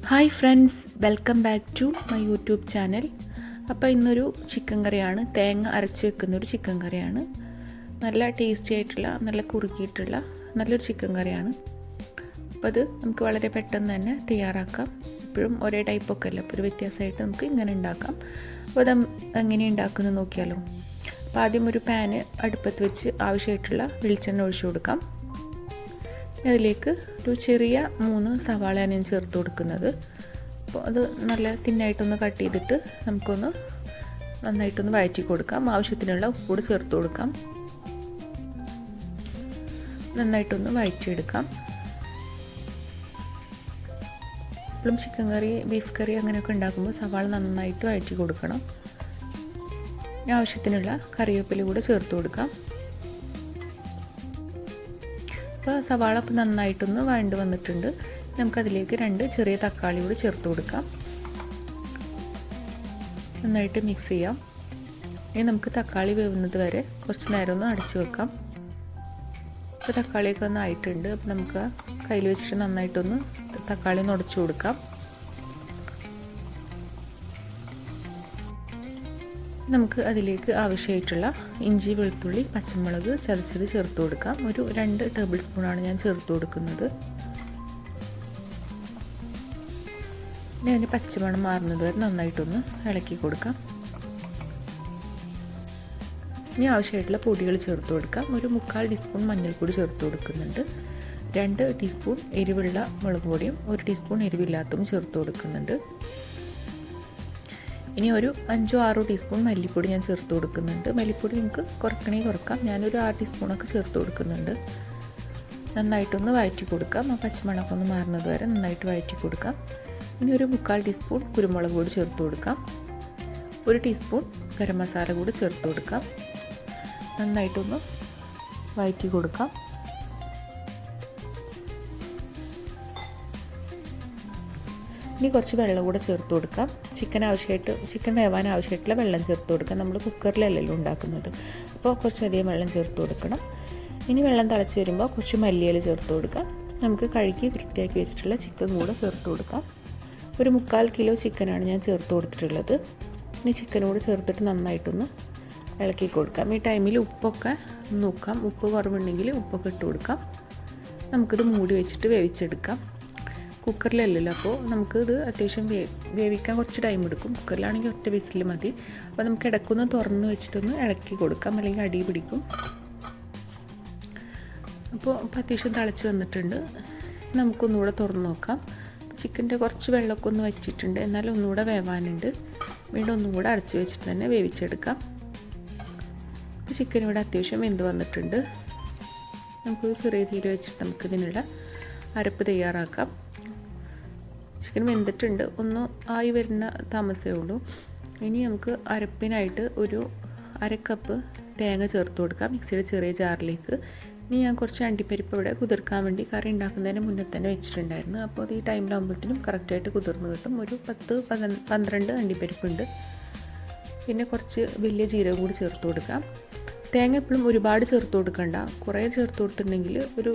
Hi friends, welcome back to my YouTube channel. അപ്പോൾ ഇന്നൊരു chicken കറിയാണ്, തേങ്ങ അരച്ച് വെക്കുന്നൊരു ചിക്കൻ കറിയാണ്. നല്ല ടേസ്റ്റി ആയിട്ടുള്ള, നല്ല കുറുകിയിട്ടുള്ള നല്ലൊരു ചിക്കൻ കറിയാണ്. അപ്പോൾ അത് നമുക്ക് വളരെ പെട്ടെന്ന് തന്നെ തയ്യാറാക്കാം. എപ്പോഴും ഒരേ ടൈപ്പൊക്കെ അല്ല, അപ്പോൾ ഒരു വ്യത്യാസമായിട്ട് നമുക്ക് ഇങ്ങനെ ഉണ്ടാക്കാം. അപ്പോൾ അത് എങ്ങനെ ഉണ്ടാക്കുന്നത് നോക്കിയാലോ. അപ്പോൾ ആദ്യം ഒരു പാന് അടുപ്പത്ത് വെച്ച് ആവശ്യമായിട്ടുള്ള വെളിച്ചെണ്ണ ഒഴിച്ചു കൊടുക്കാം. അതിലേക്ക് ഒരു ചെറിയ 3 സവാളയാണ് ഞാൻ ചേർത്ത് കൊടുക്കുന്നത്. അപ്പോൾ അത് നല്ല തിന്നായിട്ടൊന്ന് കട്ട് ചെയ്തിട്ട് നമുക്കൊന്ന് നന്നായിട്ടൊന്ന് വഴറ്റി കൊടുക്കാം. ആവശ്യത്തിനുള്ള ഉപ്പൂടെ ചേർത്ത് കൊടുക്കാം. നന്നായിട്ടൊന്ന് വഴറ്റിയെടുക്കാം. ഇപ്പോഴും ചിക്കൻ കറി, ബീഫ് കറി അങ്ങനെയൊക്കെ ഉണ്ടാക്കുമ്പോൾ സവാള നന്നായിട്ട് വഴറ്റി കൊടുക്കണം. ആവശ്യത്തിനുള്ള കറിവേപ്പില കൂടെ ചേർത്ത് കൊടുക്കാം. അപ്പോൾ സവാള ഇപ്പോൾ നന്നായിട്ടൊന്ന് വഴണ്ട് വന്നിട്ടുണ്ട്. നമുക്കതിലേക്ക് 2 ചെറിയ തക്കാളി കൂടി ചേർത്ത് കൊടുക്കാം. നന്നായിട്ട് മിക്സ് ചെയ്യാം. ഇനി നമുക്ക് തക്കാളി വേവുന്നത് വരെ കുറച്ച് നേരം ഒന്ന് അടച്ചു വെക്കാം. ഇപ്പോൾ തക്കാളിയൊക്കെ ഒന്ന് ആയിട്ടുണ്ട്. അപ്പോൾ നമുക്ക് കയ്യിൽ വെച്ചിട്ട് നന്നായിട്ടൊന്ന് തക്കാളി ഒന്ന് ഉടച്ചു കൊടുക്കാം. നമുക്ക് അതിലേക്ക് ആവശ്യമായിട്ടുള്ള ഇഞ്ചി, വെളുത്തുള്ളി, പച്ചമുളക് ചതച്ചത് ചേർത്ത് കൊടുക്കാം. ഒരു 2 ടേബിൾ സ്പൂണാണ് ഞാൻ ചേർത്ത് കൊടുക്കുന്നത്. ഇനി അതിന് പച്ചമണം മാറുന്നത് വരെ നന്നായിട്ടൊന്ന് ഇളക്കി കൊടുക്കാം. ഇനി ആവശ്യമായിട്ടുള്ള പൊടികൾ ചേർത്ത് കൊടുക്കാം. ഒരു 1/4 ടീസ്പൂൺ മഞ്ഞൾപ്പൊടി ചേർത്ത് കൊടുക്കുന്നുണ്ട്. 2 ടീസ്പൂൺ എരിവുള്ള മുളക് പൊടിയും 1 ടീസ്പൂൺ എരിവില്ലാത്തതും ചേർത്ത് കൊടുക്കുന്നുണ്ട്. ഇനി ഒരു 5-6 ടീസ്പൂൺ മല്ലിപ്പൊടി ഞാൻ ചേർത്ത് കൊടുക്കുന്നുണ്ട്. മല്ലിപ്പൊടി നമുക്ക് കുറയ്ക്കണമെങ്കിൽ കുറക്കാം. ഞാനൊരു 6 ടീസ്പൂണൊക്കെ ചേർത്ത് കൊടുക്കുന്നുണ്ട്. നന്നായിട്ടൊന്ന് വഴറ്റി കൊടുക്കാം. ആ പച്ചമുളകൊക്കെ ഒന്ന് മാറുന്നത് വരെ നന്നായിട്ട് വഴറ്റി കൊടുക്കാം. ഇനി ഒരു 1/4 ടീസ്പൂൺ കുരുമുളക് പൊടി ചേർത്ത് കൊടുക്കാം. 1 ടീസ്പൂൺ ഗരം മസാല കൂടി ചേർത്ത് കൊടുക്കാം. നന്നായിട്ടൊന്ന് വഴറ്റി കൊടുക്കാം. ഇനി കുറച്ച് വെള്ളം കൂടെ ചേർത്ത് കൊടുക്കാം. ചിക്കൻ വേവാൻ ആവശ്യമായിട്ടുള്ള വെള്ളം ചേർത്ത് കൊടുക്കാം. നമ്മൾ കുക്കറിലല്ലല്ലോ ഉണ്ടാക്കുന്നത്, അപ്പോൾ കുറച്ചധികം വെള്ളം ചേർത്ത് കൊടുക്കണം. ഇനി വെള്ളം തിളച്ച് വരുമ്പോൾ കുറച്ച് മല്ലിയില ചേർത്ത് കൊടുക്കാം. നമുക്ക് കഴുകി വൃത്തിയാക്കി വെച്ചിട്ടുള്ള ചിക്കൻ കൂടെ ചേർത്ത് കൊടുക്കാം. ഒരു 1/4 കിലോ ചിക്കനാണ് ഞാൻ ചേർത്ത് കൊടുത്തിട്ടുള്ളത്. ഇനി ചിക്കൻ കൂടെ ചേർത്തിട്ട് നന്നായിട്ടൊന്ന് ഇളക്കി കൊടുക്കാം. ഈ ടൈമിൽ ഉപ്പൊക്കെ നോക്കാം. ഉപ്പ് കുറവുണ്ടെങ്കിൽ ഉപ്പൊക്കെ ഇട്ട് കൊടുക്കാം. നമുക്കിത് മൂടി വെച്ചിട്ട് വേവിച്ചെടുക്കാം. കുക്കറിലല്ലല്ലോ, അപ്പോൾ നമുക്കിത് അത്യാവശ്യം വേവിക്കാൻ കുറച്ച് ടൈം എടുക്കും. കുക്കറിലാണെങ്കിൽ ഒറ്റ വിസിൽ മതി. അപ്പോൾ നമുക്ക് ഇടയ്ക്കൊന്ന് തുറന്ന് വെച്ചിട്ടൊന്ന് ഇളക്കി കൊടുക്കാം, അല്ലെങ്കിൽ അടി പിടിക്കും. അപ്പോൾ അത്യാവശ്യം തിളച്ച് വന്നിട്ടുണ്ട്. നമുക്കൊന്നുകൂടെ തുറന്ന് നോക്കാം. ചിക്കൻ്റെ കുറച്ച് വെള്ളമൊക്കെ ഒന്ന് വറ്റിയിട്ടുണ്ട്, എന്നാലും ഒന്നുകൂടെ വേവാനുണ്ട്. വീണ്ടും ഒന്നുകൂടെ അടച്ച് വെച്ചിട്ട് തന്നെ വേവിച്ചെടുക്കാം. ചിക്കൻ ഇവിടെ അത്യാവശ്യം വെന്ത് വന്നിട്ടുണ്ട്. നമുക്ക് ചെറിയ തീര് വെച്ചിട്ട് നമുക്കിതിനുള്ള അരപ്പ് തയ്യാറാക്കാം. ചിക്കൻ വെന്തിട്ടുണ്ട്, ഒന്ന് ആയി വരുന്ന താമസമേ ഉള്ളൂ. ഇനി നമുക്ക് അരപ്പിനായിട്ട് ഒരു 1/2 കപ്പ് തേങ്ങ ചേർത്ത് കൊടുക്കാം മിക്സിയുടെ ചെറിയ ജാറിലേക്ക്. ഇനി ഞാൻ കുറച്ച് അണ്ടിപ്പരിപ്പ് ഇവിടെ കുതിർക്കാൻ വേണ്ടി കറി ഉണ്ടാക്കുന്നതിന് മുന്നേ തന്നെ വെച്ചിട്ടുണ്ടായിരുന്നു. അപ്പോൾ അത് ഈ ടൈമിലാകുമ്പോഴത്തേനും കറക്റ്റായിട്ട് കുതിർന്ന് കിട്ടും. ഒരു 10-12 അണ്ടിപ്പരിപ്പുണ്ട്. പിന്നെ കുറച്ച് വലിയ ജീരകം കൂടി ചേർത്ത് കൊടുക്കാം. തേങ്ങ എപ്പോഴും ഒരുപാട് ചേർത്ത് കൊടുക്കണ്ട, കുറേ ചേർത്ത് കൊടുത്തിട്ടുണ്ടെങ്കിൽ ഒരു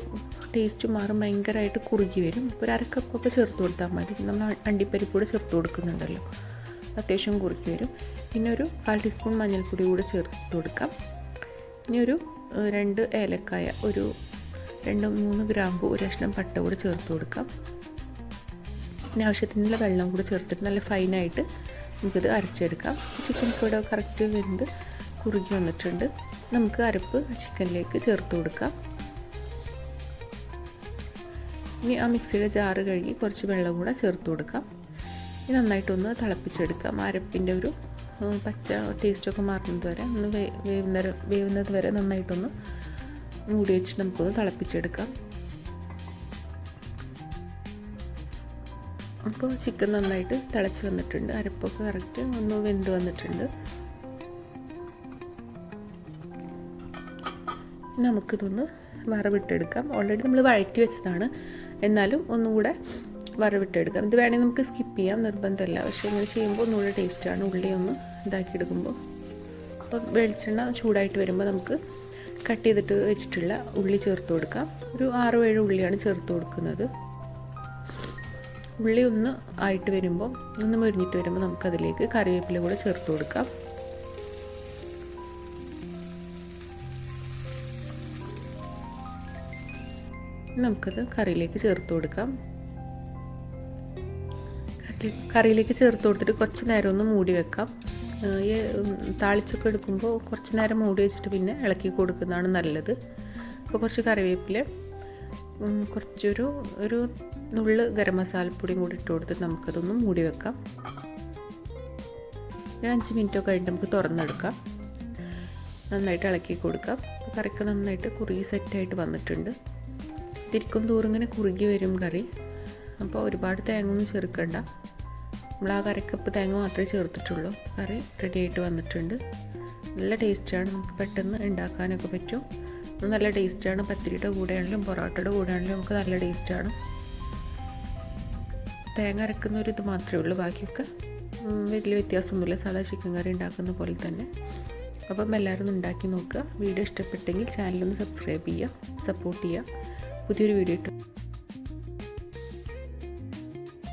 ടേസ്റ്റ് മാറും, ഭയങ്കരമായിട്ട് കുറുകി വരും. ഇപ്പോൾ 1/2 കപ്പൊക്കെ ചേർത്ത് കൊടുത്താൽ മതി. നമ്മൾ അണ്ടിപ്പരിപ്പ് കൂടെ ചേർത്ത് കൊടുക്കുന്നുണ്ടല്ലോ, അത്യാവശ്യം കുറുക്കി വരും. പിന്നെ ഒരു 1/4 ടീസ്പൂൺ മഞ്ഞൾപ്പൊടി കൂടെ ചേർത്ത് കൊടുക്കാം. ഇനി ഒരു 2 ഏലക്കായ, ഒരു 2-3 ഗ്രാമ്പു, ഒരു കഷ്ണം പട്ട കൂടെ ചേർത്ത് കൊടുക്കാം. പിന്നെ ആവശ്യത്തിനുള്ള വെള്ളം കൂടെ ചേർത്തിട്ട് നല്ല ഫൈനായിട്ട് നമുക്കിത് അരച്ചെടുക്കാം. ചിക്കൻ കൂടെ കറക്റ്റ് വെന്ത് കുറുകി വന്നിട്ടുണ്ട്. നമുക്ക് അരപ്പ് ചിക്കനിലേക്ക് ചേർത്ത് കൊടുക്കാം. ഇനി ആ മിക്സിയുടെ ജാറ് കഴുകി കുറച്ച് വെള്ളം കൂടെ ചേർത്ത് കൊടുക്കാം. ഇനി നന്നായിട്ടൊന്ന് തിളപ്പിച്ചെടുക്കാം. അരപ്പിൻ്റെ ഒരു പച്ച ടേസ്റ്റൊക്കെ മാറുന്നത് വരെ ഒന്ന് വേവുന്നത് വരെ നന്നായിട്ടൊന്ന് മൂടി വെച്ചിട്ട് നമുക്കൊന്ന് തിളപ്പിച്ചെടുക്കാം. അപ്പോൾ ചിക്കൻ നന്നായിട്ട് തിളച്ച് വന്നിട്ടുണ്ട്. അരപ്പൊക്കെ കറക്റ്റ് ഒന്ന് വെന്ത് വന്നിട്ടുണ്ട്. നമുക്കിതൊന്ന് വറവിട്ടെടുക്കാം. ഓൾറെഡി നമ്മൾ വഴറ്റി വെച്ചതാണ്, എന്നാലും ഒന്നുകൂടെ വറവിട്ടെടുക്കാം. ഇത് വേണമെങ്കിൽ നമുക്ക് സ്കിപ്പ് ചെയ്യാം, നിർബന്ധമല്ല. പക്ഷേ ഇങ്ങനെ ചെയ്യുമ്പോൾ ഒന്നുകൂടെ ടേസ്റ്റാണ്. ഉള്ളി ഒന്ന് ഇതാക്കിയെടുക്കുമ്പോൾ. അപ്പോൾ വെളിച്ചെണ്ണ ചൂടായിട്ട് വരുമ്പോൾ നമുക്ക് കട്ട് ചെയ്തിട്ട് വെച്ചിട്ടുള്ള ഉള്ളി ചേർത്ത് കൊടുക്കാം. ഒരു 6-7 ഉള്ളിയാണ് ചേർത്ത് കൊടുക്കുന്നത്. ഉള്ളി ഒന്ന് ആയിട്ട് വരുമ്പോൾ ഒന്ന് മുരിഞ്ഞിട്ട് വരുമ്പോൾ നമുക്കതിലേക്ക് കറിവേപ്പില കൂടെ ചേർത്ത് കൊടുക്കാം. നമുക്കത് കറിയിലേക്ക് ചേർത്ത് കൊടുക്കാം. കറിയിലേക്ക് ചേർത്ത് കൊടുത്തിട്ട് കുറച്ച് നേരം ഒന്ന് മൂടി വെക്കാം. ഈ താളിച്ചൊക്കെ എടുക്കുമ്പോൾ കുറച്ച് നേരം മൂടി വെച്ചിട്ട് പിന്നെ ഇളക്കി കൊടുക്കുന്നതാണ് നല്ലത്. അപ്പോൾ കുറച്ച് കറിവേപ്പില, ഒരു നുള്ള് ഗരം മസാലപ്പൊടിയും കൂടി ഇട്ട് കൊടുത്തിട്ട് നമുക്കതൊന്ന് മൂടി വെക്കാം. 5 മിനിറ്റൊക്കെ കഴിഞ്ഞിട്ട് നമുക്ക് തുറന്നെടുക്കാം. നന്നായിട്ട് ഇളക്കി കൊടുക്കാം. കറിക്ക് നന്നായിട്ട് കുറുകി സെറ്റായിട്ട് വന്നിട്ടുണ്ട്. തിരിക്കും തോറും ഇങ്ങനെ കുറുകി വരും കറി. അപ്പോൾ ഒരുപാട് തേങ്ങ ഒന്നും ചേർക്കണ്ട. നമ്മൾ ആ കറിക്കപ്പ് തേങ്ങ മാത്രമേ ചേർത്തിട്ടുള്ളൂ. കറി റെഡി ആയിട്ട് വന്നിട്ടുണ്ട്. നല്ല ടേസ്റ്റാണ്. നമുക്ക് പെട്ടെന്ന് ഉണ്ടാക്കാനൊക്കെ പറ്റും. നല്ല ടേസ്റ്റാണ്. പത്തിരിയുടെ കൂടെയാണെങ്കിലും പൊറോട്ടയുടെ കൂടെയാണെങ്കിലും നമുക്ക് നല്ല ടേസ്റ്റാണ്. തേങ്ങ അരക്കുന്ന ഒരു ഇത് മാത്രമേ ഉള്ളൂ. ബാക്കിയൊക്കെ വലിയ വ്യത്യാസമൊന്നുമില്ല. സാധാ ചിക്കൻ കറി ഉണ്ടാക്കുന്ന പോലെ തന്നെ. അപ്പം എല്ലാവരും ഒന്ന് ഉണ്ടാക്കി നോക്കുക. വീഡിയോ ഇഷ്ടപ്പെട്ടെങ്കിൽ ചാനലൊന്ന് സബ്സ്ക്രൈബ് ചെയ്യുക, സപ്പോർട്ട് ചെയ്യുക. പുതിയൊരു വീഡിയോ ഇട്ടു.